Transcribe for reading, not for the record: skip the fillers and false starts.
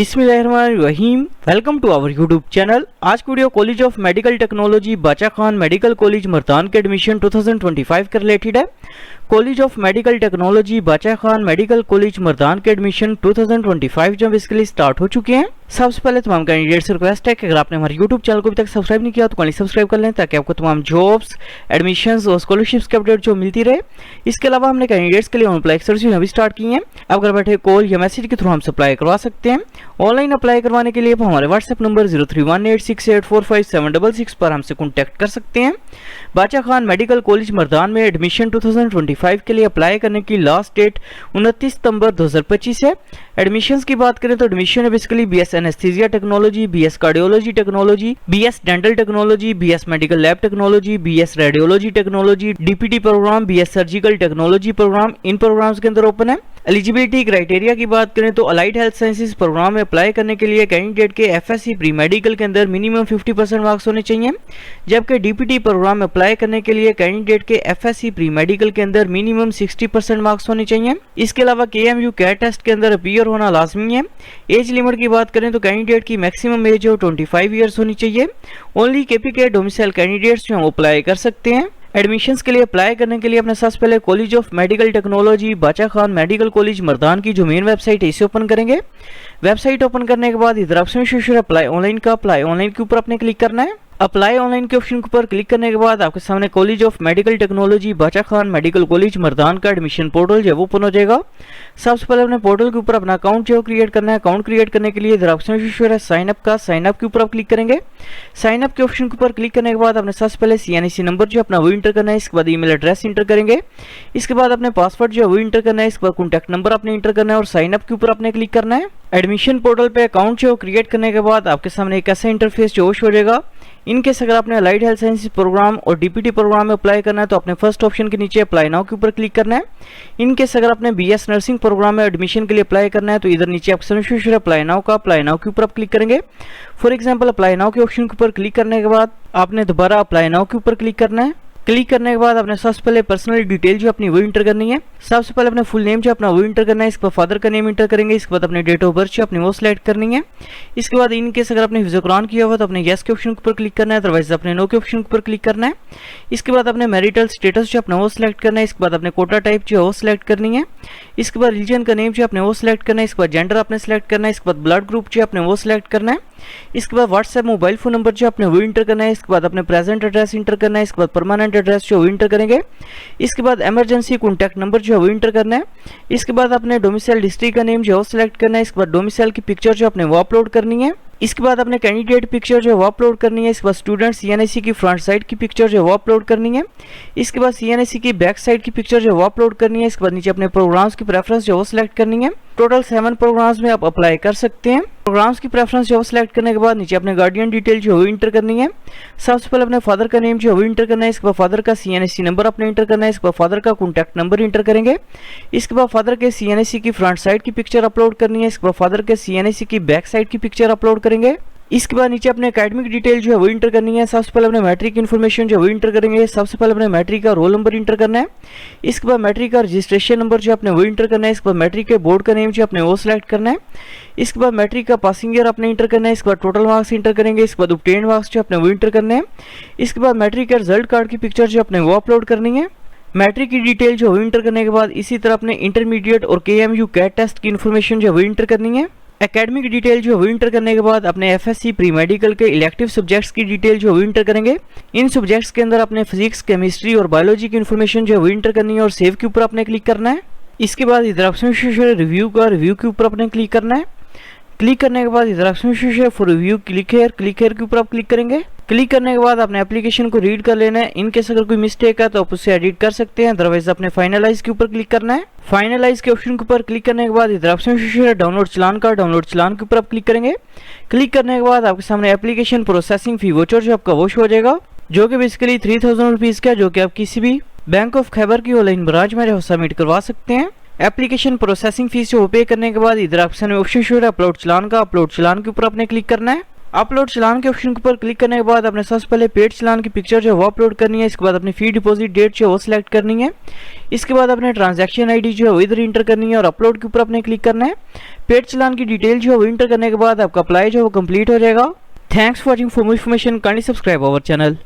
बिस्मिल्लाहिर्रहमानिर्रहीम। Welcome to our YouTube channel. आज की video college of medical technology Bacha Khan medical college Mardan के एडमिशन 2025 के रिलेटेड है। College of medical technology Bacha Khan medical college Mardan के एडमिशन 2025 जब इसके लिए स्टार्ट हो चुके हैं। सबसे पहले तमाम कैंडिडेट्स से रिक्वेस्ट है कि अगर आपने हमारे यूट्यूब चैनल को अभी तक सब्सक्राइब नहीं किया तो काइंडली सब्सक्राइब कर लें ताकि आपको तमाम जॉब्स, एडमिशंस और स्कॉलरशिप्स के अपडेट जो मिलती रहे। इसके अलावा हमने कैंडिडेट्स के लिए ऑन अप्लाई सर्विस अभी स्टार्ट की है। अब घर बैठे कॉल या मैसेज के थ्रू हमसे अप्लाई करवा सकते हैं। ऑनलाइन अप्लाई करवाने के लिए हमारे व्हाट्सएप नंबर 0318684576 पर हमसे कॉन्टैक्ट कर सकते हैं। बाचा खान मेडिकल कॉलेज मर्दान में एडमिशन 2025 के लिए अप्लाई करने की लास्ट डेट 29 सितंबर 2025 है। एडमिशंस की बात करें तो एडमिशन है basically BS anesthesia technology, BS cardiology technology, BS dental technology, BS medical lab technology, BS radiology technology, DPT program, BS surgical technology program इन प्रोग्राम्स के अंदर ओपन है। एलिजिबिलिटी क्राइटेरिया की बात करें तो अलाइड हेल्थ साइंसेज प्रोग्राम में apply करने के लिए कैंडिडेट के एफएससी प्री मेडिकल के अंदर मिनिमम 50% मार्क्स होने चाहिए, जबकि डीपीटी प्रोग्राम में अप्लाई करने के लिए कैंडिडेट के एफएससी प्री मेडिकल के अंदर मिनिमम 60% मार्क्स होने चाहिए। इसके अलावा केएमयू कैट टेस्ट के अंदर अपीयर होना लाजमी है। एज लिमिट की बात करें तो कैंडिडेट की मैक्सिमम एज 25 ईयर्स होनी चाहिए। ओनली केपीके डोमिसाइल कैंडिडेट्स जो अप्लाई कर सकते हैं। एडमिशंस के लिए अप्लाई करने के लिए अपने सबसे पहले college of medical technology Bacha Khan medical college Mardan की जो मेन वेबसाइट है इसे ओपन करेंगे। वेबसाइट ओपन करने के बाद इधर ऑप्शन शो अप्लाई ऑनलाइन का, अप्लाई ऑनलाइन के ऊपर आपने क्लिक करना है। अप्लाई ऑनलाइन के ऑप्शन के ऊपर क्लिक करने के बाद आपके सामने college of medical technology Bacha Khan medical college Mardan का एडमिशन पोर्टल जो है वो ओपन हो जाएगा। सबसे पहले अपने पोर्टल के ऊपर अपना अकाउंट जो क्रिएट करना है। अकाउंट क्रिएट करने के लिए इधर ऑप्शन है साइन अप का, साइन अप के ऊपर आप क्लिक करेंगे। साइन अप के ऑप्शन के ऊपर क्लिक करने के बाद अपने सबसे पहले सीएनएसी नंबर जो अपना वो इंटर करना है। इसके बाद ईमेल एड्रेस इंटर करेंगे। इसके बाद अपने पासवर्ड जो है वो इंटर करना है। इसके बाद कॉन्टैक्ट नंबर आपने इंटर करना है और साइन अप के ऊपर आपने क्लिक करना है। एडमिशन पोर्टल पे अकाउंट जो क्रिएट करने के बाद आपके सामने एक ऐसा इंटरफेस जो हो जाएगा। इनकेस अगर आपने अलाइड हेल्थ साइंसेज प्रोग्राम और डीपीटी प्रोग्राम में अप्लाई करना है तो आपने फर्स्ट ऑप्शन के नीचे अप्लाई नाउ के ऊपर क्लिक करना है। इनकेस अगर आपने बीएस नर्सिंग प्रोग्राम में एडमिशन के लिए अप्लाई करना है तो इधर नीचे ऑप्शन अप्लाई नाउ का, अप्लाई नाउ के ऊपर आप क्लिक करेंगे। फॉर एग्जाम्पल अप्लाई नाउ के ऑप्शन के ऊपर क्लिक करने के बाद आपने दोबारा अप्लाई नाउ के ऊपर क्लिक करना है। क्लिक करने के बाद आपने सबसे पहले पर्सनल डिटेल जो अपनी वो इंटर करनी है। सबसे पहले अपना फुल नेम जो अपना वो इंटर करना है। इसके बाद फादर का नेम इंटर करेंगे। इसके बाद अपने डेट ऑफ बर्थ जो अपनी वो सिलेक्ट करनी है। इसके बाद इन केस अगर आपने हिफ्ज़ कुरान किया हुआ तो अपने यस के ऑप्शन के ऊपर क्लिक करना है, अदरवाइज अपने नो के ऑप्शन के ऊपर क्लिक करना है। इसके बाद अपने मैरिटल स्टेटस जो अपना वो सिलेक्ट करना है। इसके बाद अपने कोटा टाइप जो है वो सिलेक्ट करनी है। इसके बाद रिलीजन का नेम जो अपने वो सिलेक्ट करना है। इसके बाद जेंडर आपने सिलेक्ट करना है। इसके बाद ब्लड ग्रुप जो अपने वो सिलेक्ट करना है। इसके बाद व्हाट्सएप मोबाइल फोन नंबर जो अपने वो इंटर करना है। इसके बाद अपने प्रेजेंट एड्रेस इंटर करना है। इसके बाद परमानेंट एड्रेस जो वो इंटर करेंगे। इसके बाद इमरजेंसी कॉन्टैक्ट नंबर जो है वो इंटर करना है। इसके बाद अपने डोमिसाइल डिस्ट्रिक्ट का नेम जो है वो सिलेक्ट करना है। इसके बाद डोमिसाइल की पिक्चर जो अपने वो अपलोड करनी है। इसके बाद अपने कैंडिडेट पिक्चर जो है वो अपलोड करनी है। इसके बाद स्टूडेंट सीएनआईसी की फ्रंट साइड की पिक्चर जो है वो अपलोड करनी है। इसके बाद सीएनआईसी की बैक साइड की पिक्चर जो है वो अपलोड करनी है। इसके बाद नीचे अपने प्रोग्राम्स की प्रेफरेंस जो वो सिलेक्ट करनी है। टोटल 7 प्रोग्राम्स में आप अप्लाई कर सकते हैं। प्रोग्राम्स की प्रेफरेंस जो सिलेक्ट करने के बाद नीचे अपने गार्डियन डिटेल जो है इंटर करनी है। सबसे पहले अपने फादर का नेम जो है इंटर करना है। इसके बाद फादर का सीएनआईसी नंबर अपने इंटर करना है। इसके बाद फादर का कॉन्टैक्ट नंबर इंटर करेंगे। इसके बाद फादर के सीएनआईसी की फ्रंट साइड की पिक्चर अपलोड करनी है। इसके बाद फादर के सीएनआईसी की बैक साइड की पिक्चर अपलोड करेंगे। इसके बाद नीचे अपने एकेडमिक डिटेल जो है वो इंटर करनी है। सबसे पहले अपने मैट्रिक इन्फॉर्मेशन जो है वो इंटर करेंगे। सबसे पहले अपने मैट्रिक का रोल नंबर इंटर करना है। इसके बाद मैट्रिक का रजिस्ट्रेशन नंबर जो अपने वो इंटर करना है। इसके बाद मैट्रिक के बोर्ड का नेम जो अपने वो सिलेक्ट करना है। इसके बाद मैट्रिक का पासिंग ईयर अपने इंटर करना है। इसके बाद टोटल मार्क्स इंटर करेंगे। इसके बाद ऑब्टेन्ड मार्क्स जो अपने वो इंटर करने हैं। इसके बाद मैट्रिक के रिजल्ट कार्ड की पिक्चर जो अपने वो अपलोड करनी है। मैट्रिक की डिटेल जो वो इंटर करने के बाद इसी तरह अपने इंटरमीडिएट और केएमयू कैट टेस्ट की इन्फॉर्मेशन जो वो इंटर करनी है। एकेडमिक डिटेल जो वो इंटर करने के बाद अपने एफएससी प्री मेडिकल के इलेक्टिव सब्जेक्ट्स की डिटेल जो वो इंटर करेंगे। इन सब्जेक्ट्स के अंदर अपने फिजिक्स, केमिस्ट्री और बायोलॉजी की इन्फॉर्मेशन जो वो इंटर करनी है और सेव के ऊपर अपने क्लिक करना है। इसके बाद इधर ऑप्शन रिव्यू का, रिव्यू के ऊपर अपने क्लिक करना है। क्लिक करने के बाद इधर option for review click here के ऊपर आप क्लिक करेंगे। क्लिक करने के बाद अपने एप्लीकेशन को रीड कर लेना है। इनकेस अगर कोई मिस्टेक है तो आप उससे एडिट कर सकते हैं, अदरवाइज अपने फाइनलाइज के ऊपर क्लिक करना है। फाइनलाइज के ऑप्शन के ऊपर क्लिक करने के बाद इधर ऑप्शन है डाउनलोड चलान का, डाउनलोड चलान के ऊपर आप क्लिक करेंगे। क्लिक करने के बाद आपके सामने एप्लीकेशन प्रोसेसिंग फी वोचर जो आपका वॉश हो जाएगा, जो कि बेसिकली 3000 रुपीज़ का, जो कि आप किसी भी बैंक ऑफ खैबर की ऑनलाइन ब्रांच में सबमिट करवा सकते हैं। एप्लीकेशन प्रोसेसिंग फीस जो पे करने के बाद इधर ऑप्शन है अपलोड चलान का, अपलोड चलान के ऊपर आपने क्लिक करना है। अपलोड चालान के ऑप्शन के ऊपर क्लिक करने के बाद अपने सबसे पहले पेड चालान की पिक्चर जो है वो अपलोड करनी है। इसके बाद अपनी फी डिपॉजिट डेट जो है वो सिलेक्ट करनी है। इसके बाद अपने ट्रांजैक्शन आईडी जो है वो इधर इंटर करनी है और अपलोड के ऊपर अपने क्लिक करना है। पेड चालान की डिटेल जो है वो इंटर करने के बाद आपका अप्लाई जो है वो कंप्लीट हो जाएगा। Thanks for watching. For more information kindly subscribe our channel.